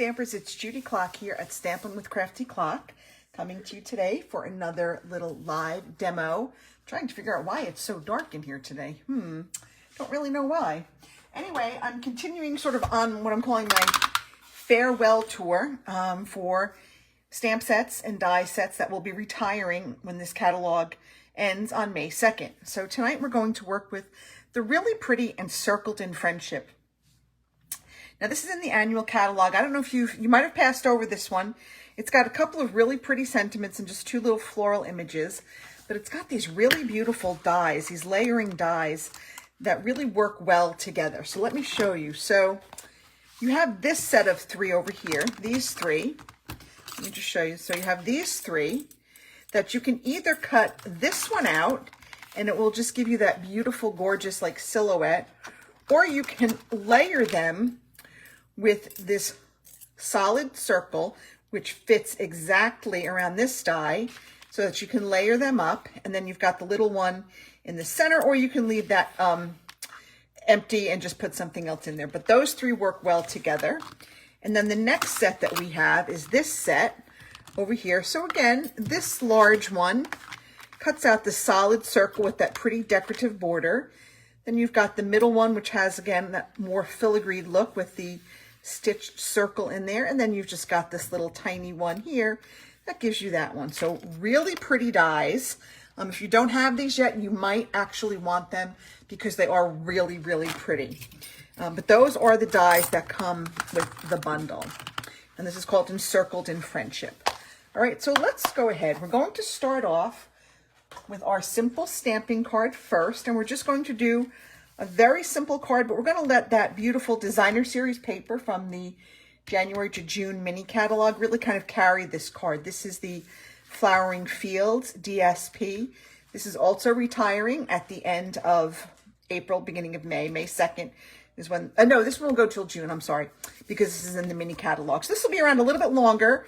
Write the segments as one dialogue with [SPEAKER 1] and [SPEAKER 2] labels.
[SPEAKER 1] Stampers, it's Judy Klock here at Stampin' with Crafty Klock, coming to you today for another little live demo. Trying to figure out why it's so dark in here today. Don't really know why. Anyway, I'm continuing sort of on what I'm calling my farewell tour for stamp sets and die sets that will be retiring when this catalog ends on May 2nd. So tonight we're going to work with the really pretty Encircled in Friendship. Now this is in the annual catalog. I don't know if you might have passed over this one. It's got a couple of really pretty sentiments and just two little floral images, but it's got these really beautiful dies, these layering dies that really work well together. So let me show you. So you have this set of three over here, these three. Let me just show you. So you have these three that you can either cut this one out and it will just give you that beautiful, gorgeous like silhouette, or you can layer them with this solid circle, which fits exactly around this die so that you can layer them up. And then you've got the little one in the center, or you can leave that empty and just put something else in there. But those three work well together. And then the next set that we have is this set over here. So again, this large one cuts out the solid circle with that pretty decorative border. Then you've got the middle one, which has, again, that more filigreed look with the stitched circle in there. And then you've just got this little tiny one here that gives you that one. So really pretty dies. If you don't have these yet, you might actually want them because they are really, really pretty. But those are the dies that come with the bundle. And this is called Encircled in Friendship. All right, so let's go ahead. We're going to start off with our simple stamping card first, and we're just going to do a very simple card, but we're going to let that beautiful designer series paper from the January to June mini catalog really kind of carry this card. This is the Flowering Fields DSP. This is also retiring at the end of April, beginning of May. May 2nd is when, no, this one will go till June, I'm sorry, because this is in the mini catalog. So this will be around a little bit longer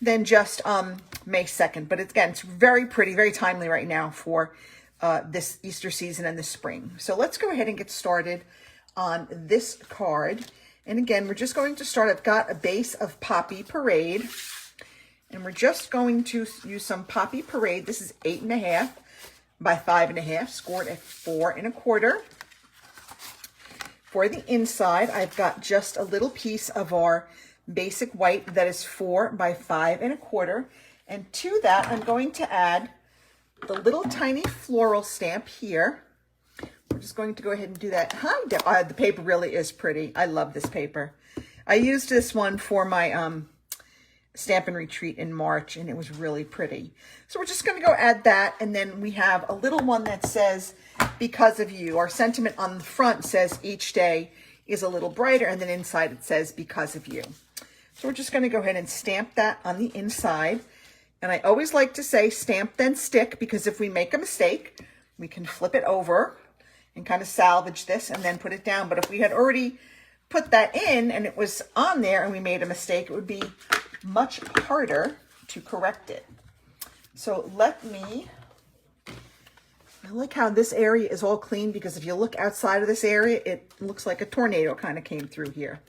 [SPEAKER 1] than just May 2nd. But again, it's very pretty, very timely right now for this Easter season and the spring. So let's go ahead and get started on this card. And again, we're just going to start. I've got a base of Poppy Parade, and we're just going to use some Poppy Parade. This is 8.5 by 5.5, scored at 4 1/4. For the inside, I've got just a little piece of our basic white that is 4 by 5 1/4. And to that, I'm going to add the little tiny floral stamp here. We're just going to go ahead and do that. The paper really is pretty. I love this paper. I used this one for my Stampin' Retreat in March, and it was really pretty. So we're just going to go add that, and then we have a little one that says, because of you. Our sentiment on the front says, each day is a little brighter, and then inside it says, because of you. So we're just going to go ahead and stamp that on the inside. And I always like to say stamp then stick, because if we make a mistake, we can flip it over and kind of salvage this and then put it down. But if we had already put that in and it was on there and we made a mistake, it would be much harder to correct it. So I like how this area is all clean, because if you look outside of this area, it looks like a tornado kind of came through here.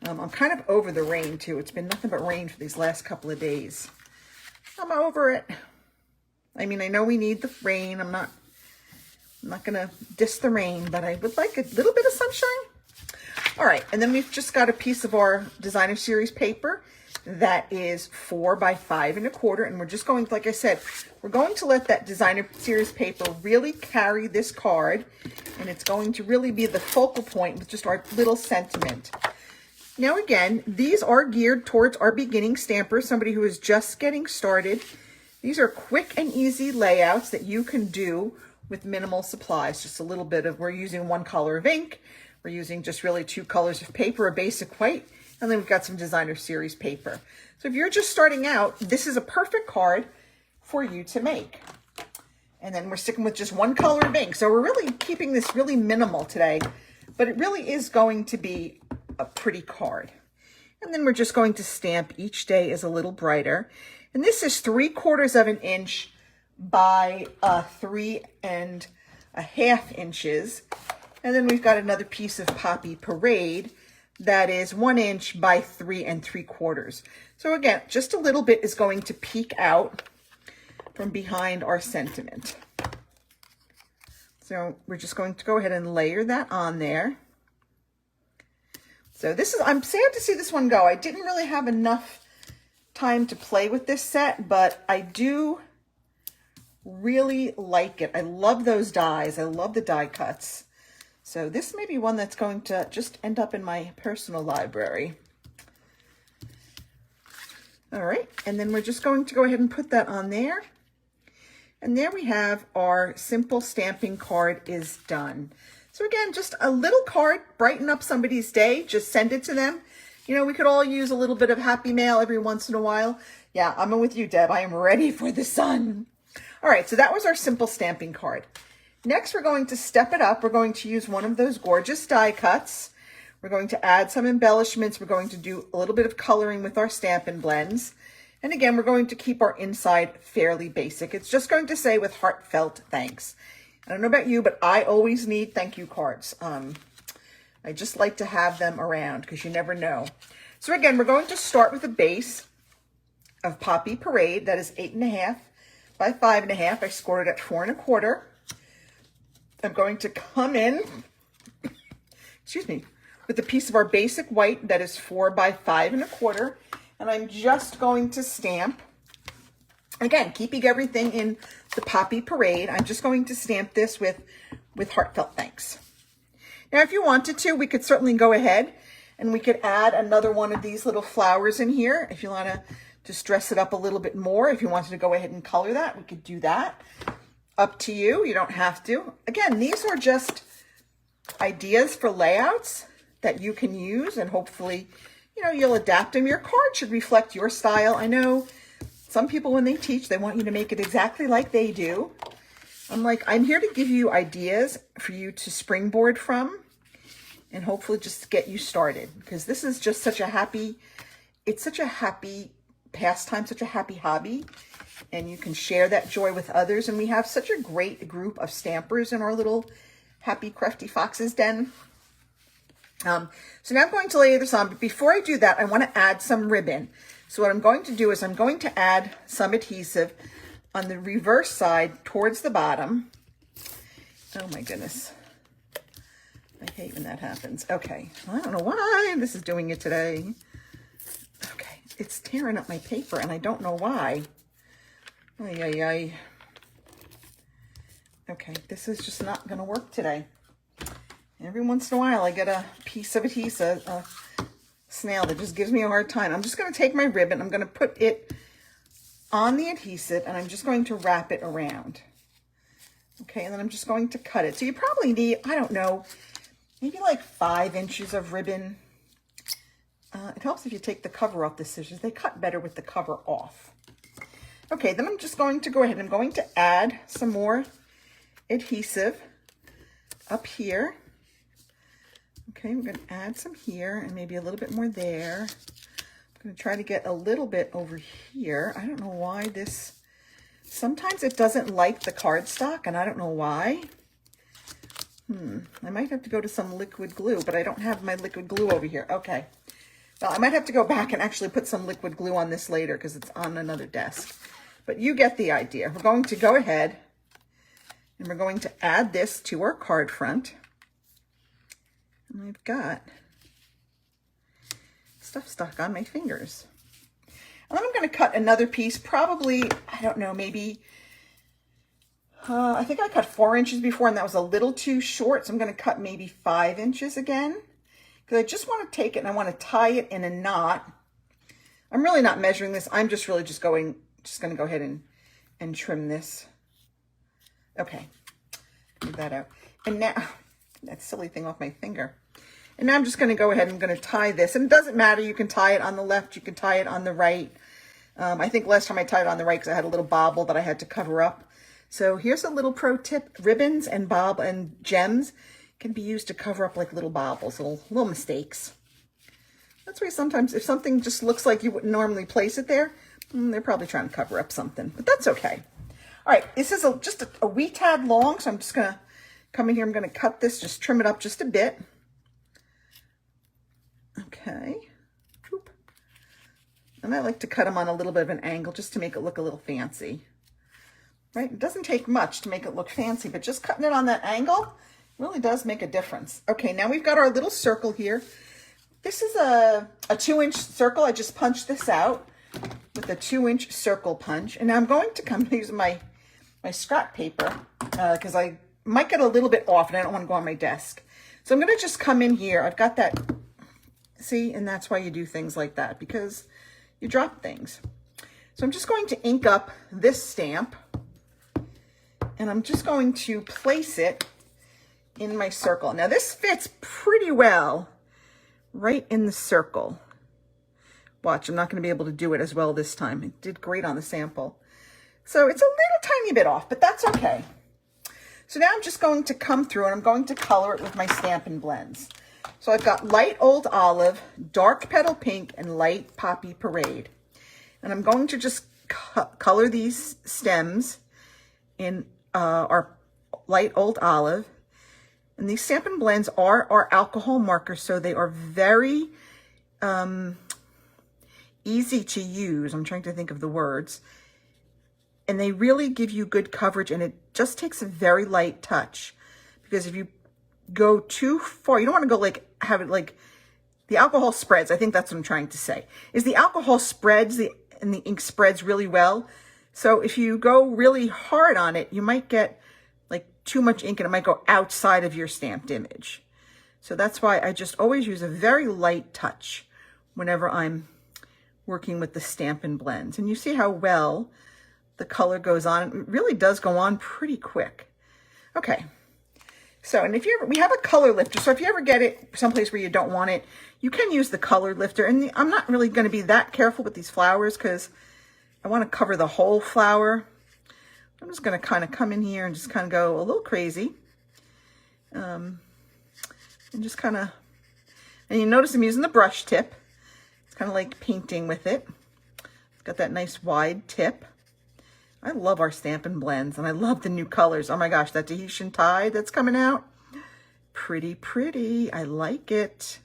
[SPEAKER 1] I'm kind of over the rain too. It's been nothing but rain for these last couple of days. I'm over it. I mean, I know we need the rain. I'm not going to diss the rain, but I would like a little bit of sunshine. All right, and then we've just got a piece of our designer series paper that is 4 by 5 1/4, and we're just going, like I said, we're going to let that designer series paper really carry this card, and it's going to really be the focal point with just our little sentiment. Now again, these are geared towards our beginning stampers, somebody who is just getting started. These are quick and easy layouts that you can do with minimal supplies. Just a little bit of, we're using 1 color of ink, we're using just really 2 colors of paper, a basic white, and then we've got some designer series paper. So if you're just starting out, this is a perfect card for you to make. And then we're sticking with just 1 color of ink. So we're really keeping this really minimal today, but it really is going to be a pretty card. And then we're just going to stamp each day is a little brighter. And this is 3/4 of an inch by 3 1/2 inches. And then we've got another piece of Poppy Parade that is 1 inch by 3 3/4. So again, just a little bit is going to peek out from behind our sentiment. So we're just going to go ahead and layer that on there. So this is, I'm sad to see this one go. I didn't really have enough time to play with this set, but I do really like it. I love those dies. I love the die cuts. So this may be one that's going to just end up in my personal library. All right, and then we're just going to go ahead and put that on there. And there we have our simple stamping card is done. So again, just a little card, brighten up somebody's day, just send it to them. You know, we could all use a little bit of happy mail every once in a while. Yeah, I'm with you, Deb. I am ready for the sun. All right, so that was our simple stamping card. Next, we're going to step it up. We're going to use one of those gorgeous die cuts. We're going to add some embellishments. We're going to do a little bit of coloring with our Stampin Blends. And again, we're going to keep our inside fairly basic. It's just going to say with heartfelt thanks. I don't know about you, but I always need thank you cards. I just like to have them around because you never know. So again, we're going to start with a base of Poppy Parade. That is 8.5 by 5.5. I scored it at 4 1/4. I'm going to come in, excuse me, with a piece of our basic white that is 4 by 5 1/4. And I'm just going to stamp, again, keeping everything in the Poppy Parade. I'm just going to stamp this with heartfelt thanks. Now, if you wanted to, we could certainly go ahead and we could add another one of these little flowers in here. If you want to just dress it up a little bit more, if you wanted to go ahead and color that, we could do that. Up to you. You don't have to. Again, these are just ideas for layouts that you can use, and hopefully, you know, you'll adapt them. Your card should reflect your style. I know some people, when they teach, they want you to make it exactly like they do. I'm here to give you ideas for you to springboard from and hopefully just get you started, because this is just such a happy, it's such a happy pastime, such a happy hobby, and you can share that joy with others. And we have such a great group of stampers in our little Happy Crafty Foxes den. So now I'm going to lay this on, but before I do that, I want to add some ribbon. So what I'm going to do is I'm going to add some adhesive on the reverse side towards the bottom. Oh my goodness. I hate when that happens. Okay, I don't know why this is doing it today. Okay, it's tearing up my paper and I don't know why. Ay, ay, ay. Okay, this is just not going to work today. Every once in a while I get a piece of adhesive, a snail that just gives me a hard time. I'm just going to take my ribbon, I'm going to put it on the adhesive, and I'm just going to wrap it around. Okay, and then I'm just going to cut it. So you probably need, I don't know, maybe like 5 inches of ribbon. It helps if you take the cover off the scissors. They cut better with the cover off. Okay, then I'm just going to go ahead. I'm going to add some more adhesive up here. Okay, we're going to add some here and maybe a little bit more there. I'm going to try to get a little bit over here. I don't know why this, sometimes it doesn't like the cardstock, and I don't know why. I might have to go to some liquid glue, but I don't have my liquid glue over here. Okay. Well, I might have to go back and actually put some liquid glue on this later because it's on another desk. But you get the idea. We're going to go ahead and we're going to add this to our card front. And I've got stuff stuck on my fingers. And then I'm going to cut another piece, probably, I don't know, maybe, I think I cut 4 inches before and that was a little too short. So I'm going to cut maybe 5 inches again, because I just want to take it and I want to tie it in a knot. I'm really not measuring this. I'm just really just going to go ahead and trim this. Okay, get that out. And now, that silly thing off my finger. And now I'm just going to go ahead and I'm going to tie this. And it doesn't matter. You can tie it on the left. You can tie it on the right. I think last time I tied it on the right because I had a little bobble that I had to cover up. So here's a little pro tip. Ribbons and gems can be used to cover up like little bobbles, little mistakes. That's why sometimes if something just looks like you wouldn't normally place it there, they're probably trying to cover up something, but that's okay. All right, this is just a wee tad long, so I'm just going to come in here. I'm going to cut this, just trim it up just a bit. Okay. Oop. And I like to cut them on a little bit of an angle just to make it look a little fancy. Right? It doesn't take much to make it look fancy, but just cutting it on that angle really does make a difference. Okay, now we've got our little circle here. This is a 2-inch circle. I just punched this out with a 2-inch circle punch. And now I'm going to come using my scrap paper because I might get a little bit off and I don't want to go on my desk. So I'm going to just come in here. I've got that, see, and that's why you do things like that, because you drop things. So I'm just going to ink up this stamp, and I'm just going to place it in my circle. Now this fits pretty well right in the circle. Watch, I'm not going to be able to do it as well this time. It did great on the sample. So it's a little tiny bit off, but that's okay. So now I'm just going to come through and I'm going to color it with my Stampin' Blends. So I've got light old olive, dark petal pink, and light poppy parade. And I'm going to just color these stems in our light old olive. And these Stampin' Blends are our alcohol markers, so they are very easy to use. I'm trying to think of the words. And they really give you good coverage, and it just takes a very light touch. Because if you go too far, you don't want to go like, have it like, the alcohol spreads. I think that's what I'm trying to say. Is the alcohol spreads, and the ink spreads really well. So if you go really hard on it, you might get like too much ink and it might go outside of your stamped image. So that's why I just always use a very light touch whenever I'm working with the Stampin' Blends. And you see how well the color goes on. It really does go on pretty quick. Okay. So, and if you ever, we have a color lifter. So if you ever get it someplace where you don't want it, you can use the color lifter. And I'm not really going to be that careful with these flowers because I want to cover the whole flower. I'm just going to kind of come in here and just kind of go a little crazy. And just kind of, and you notice I'm using the brush tip. It's kind of like painting with it. It's got that nice wide tip. I love our Stampin' Blends, and I love the new colors. Oh my gosh, that Tahitian Tide that's coming out. Pretty, pretty. I like it.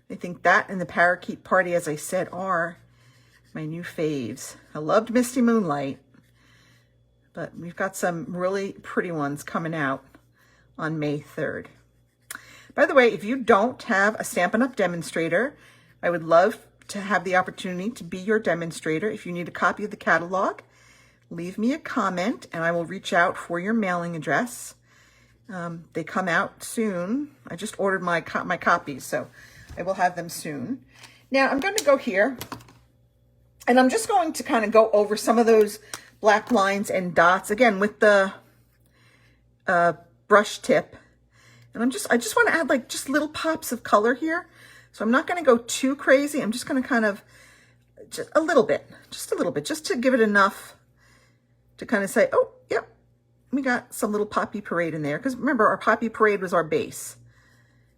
[SPEAKER 1] I think that and the Parakeet Party, as I said, are my new faves. I loved Misty Moonlight, but we've got some really pretty ones coming out on May 3rd. By the way, if you don't have a Stampin' Up! Demonstrator, I would love to have the opportunity to be your demonstrator. If you need a copy of the catalog, leave me a comment and I will reach out for your mailing address. They come out soon. I just ordered my copies, so I will have them soon. Now I'm going to go here and I'm just going to kind of go over some of those black lines and dots again with the brush tip. And I just want to add like just little pops of color here. So I'm not going to go too crazy. I'm just going to kind of just a little bit, just to give it enough to kind of say, oh, yep, we got some little poppy parade in there. Because remember, our poppy parade was our base.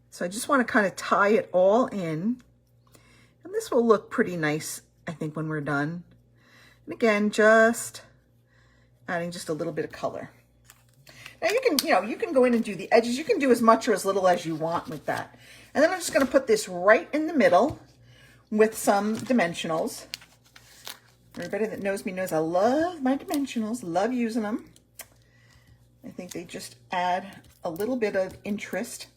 [SPEAKER 1] So I just want to kind of tie it all in. And this will look pretty nice, I think, when we're done. And again, just adding just a little bit of color. Now you can go in and do the edges. You can do as much or as little as you want with that. And then I'm just going to put this right in the middle with some dimensionals. Everybody that knows me knows I love my dimensionals, love using them. I think they just add a little bit of interest,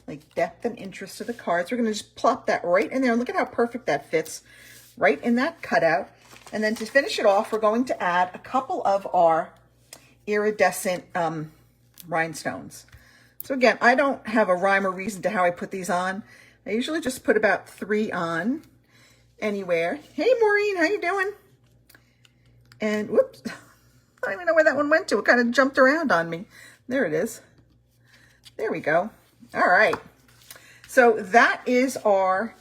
[SPEAKER 1] like depth and interest to the cards. We're going to just plop that right in there. Look at how perfect that fits right in that cutout. And then to finish it off, we're going to add a couple of our iridescent rhinestones. So again, I don't have a rhyme or reason to how I put these on. I usually just put about 3 on anywhere. Hey, Maureen, how you doing? And whoops, I don't even know where that one went to. It kind of jumped around on me. There it is. There we go. All right. So that is our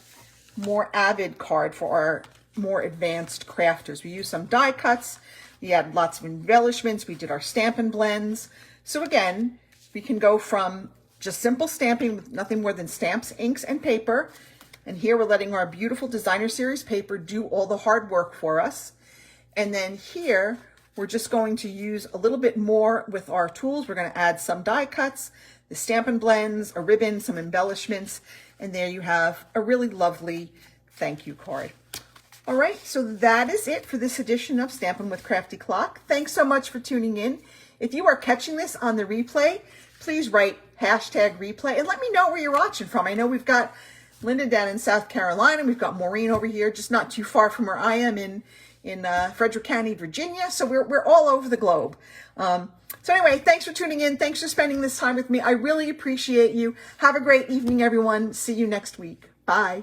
[SPEAKER 1] more avid card for our more advanced crafters. We used some die cuts. We had lots of embellishments. We did our Stampin' Blends. So again, we can go from just simple stamping with nothing more than stamps, inks, and paper. And here we're letting our beautiful designer series paper do all the hard work for us. And then here, we're just going to use a little bit more with our tools. We're going to add some die cuts, the Stampin' Blends, a ribbon, some embellishments, And there you have a really lovely thank you card. All right, so that is it for this edition of Stampin' with Crafty Klock. Thanks so much for tuning in. If you are catching this on the replay, please write #replay and let me know where you're watching from. I know we've got Linda down in South Carolina. We've got Maureen over here, just not too far from where I am in Frederick County, Virginia. So we're all over the globe. So anyway, thanks for tuning in. Thanks for spending this time with me. I really appreciate you. Have a great evening, everyone. See you next week. Bye.